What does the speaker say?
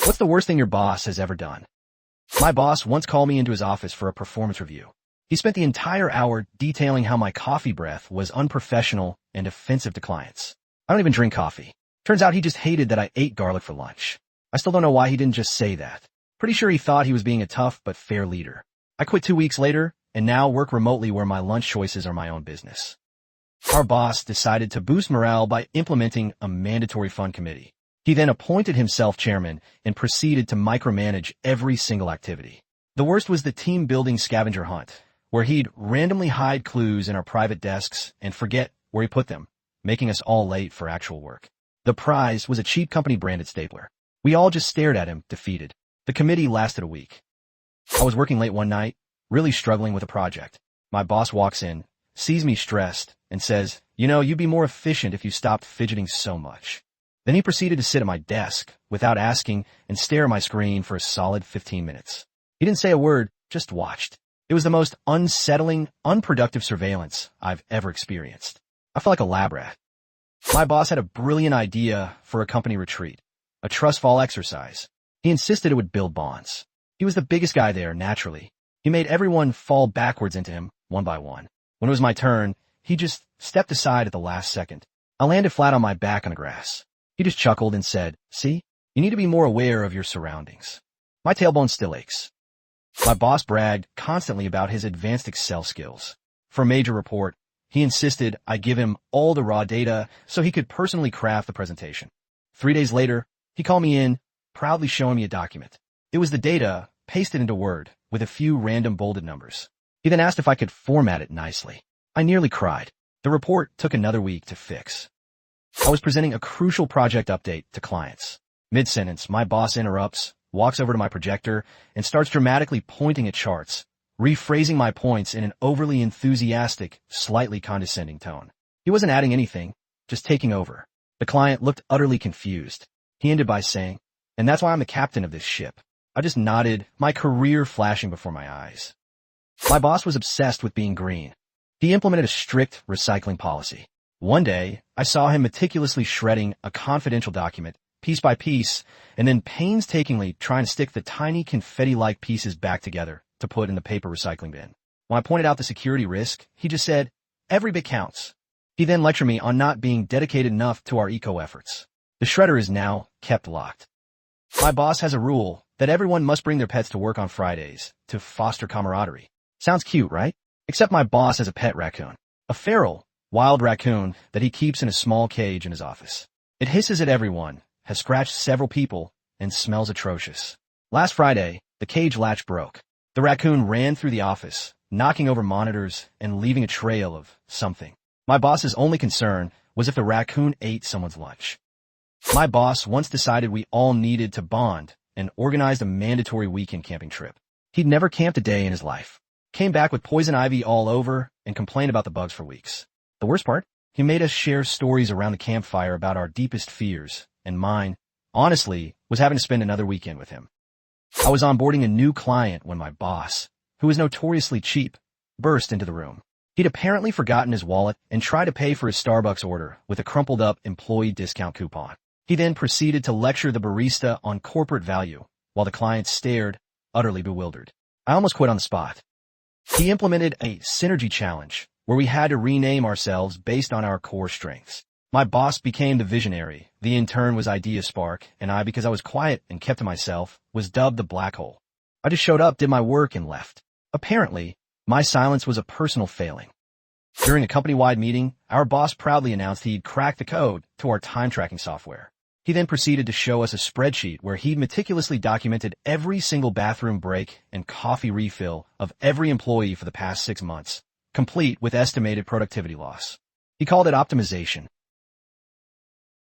What's the worst thing your boss has ever done? My boss once called me into his office for a performance review. He spent the entire hour detailing how my coffee breath was unprofessional and offensive to clients. I don't even drink coffee. Turns out he just hated that I ate garlic for lunch. I still don't know why he didn't just say that. Pretty sure he thought he was being a tough but fair leader. I quit 2 weeks later and now work remotely where my lunch choices are my own business. Our boss decided to boost morale by implementing a mandatory fund committee. He then appointed himself chairman and proceeded to micromanage every single activity. The worst was the team-building scavenger hunt, where he'd randomly hide clues in our private desks and forget where he put them, making us all late for actual work. The prize was a cheap company-branded stapler. We all just stared at him, defeated. The committee lasted a week. I was working late one night, really struggling with a project. My boss walks in, sees me stressed, and says, "You'd be more efficient if you stopped fidgeting so much." Then he proceeded to sit at my desk without asking and stare at my screen for a solid 15 minutes. He didn't say a word, just watched. It was the most unsettling, unproductive surveillance I've ever experienced. I felt like a lab rat. My boss had a brilliant idea for a company retreat, a trust fall exercise. He insisted it would build bonds. He was the biggest guy there, naturally. He made everyone fall backwards into him, one by one. When it was my turn, he just stepped aside at the last second. I landed flat on my back on the grass. He just chuckled and said, "See, you need to be more aware of your surroundings." My tailbone still aches. My boss bragged constantly about his advanced Excel skills. For a major report, he insisted I give him all the raw data so he could personally craft the presentation. 3 days later, he called me in, proudly showing me a document. It was the data pasted into Word with a few random bolded numbers. He then asked if I could format it nicely. I nearly cried. The report took another week to fix. I was presenting a crucial project update to clients. Mid-sentence, my boss interrupts, walks over to my projector, and starts dramatically pointing at charts, rephrasing my points in an overly enthusiastic, slightly condescending tone. He wasn't adding anything, just taking over. The client looked utterly confused. He ended by saying, "And that's why I'm the captain of this ship." I just nodded, my career flashing before my eyes. My boss was obsessed with being green. He implemented a strict recycling policy. One day, I saw him meticulously shredding a confidential document, piece by piece, and then painstakingly trying to stick the tiny confetti-like pieces back together to put in the paper recycling bin. When I pointed out the security risk, he just said, "Every bit counts." He then lectured me on not being dedicated enough to our eco-efforts. The shredder is now kept locked. My boss has a rule that everyone must bring their pets to work on Fridays to foster camaraderie. Sounds cute, right? Except my boss has a pet raccoon, a feral, wild raccoon that he keeps in a small cage in his office. It hisses at everyone, has scratched several people, and smells atrocious. Last Friday, the cage latch broke. The raccoon ran through the office, knocking over monitors and leaving a trail of something. My boss's only concern was if the raccoon ate someone's lunch. My boss once decided we all needed to bond and organized a mandatory weekend camping trip. He'd never camped a day in his life. Came back with poison ivy all over and complained about the bugs for weeks. The worst part? He made us share stories around the campfire about our deepest fears, and mine, honestly, was having to spend another weekend with him. I was onboarding a new client when my boss, who was notoriously cheap, burst into the room. He'd apparently forgotten his wallet and tried to pay for his Starbucks order with a crumpled-up employee discount coupon. He then proceeded to lecture the barista on corporate value, while the client stared, utterly bewildered. I almost quit on the spot. He implemented a synergy challenge, where we had to rename ourselves based on our core strengths. My boss became the visionary, the intern was Idea Spark, and I, because I was quiet and kept to myself, was dubbed the black hole. I just showed up, did my work, and left. Apparently, my silence was a personal failing. During a company-wide meeting, our boss proudly announced he'd cracked the code to our time-tracking software. He then proceeded to show us a spreadsheet where he'd meticulously documented every single bathroom break and coffee refill of every employee for the past 6 months, complete with estimated productivity loss. He called it optimization.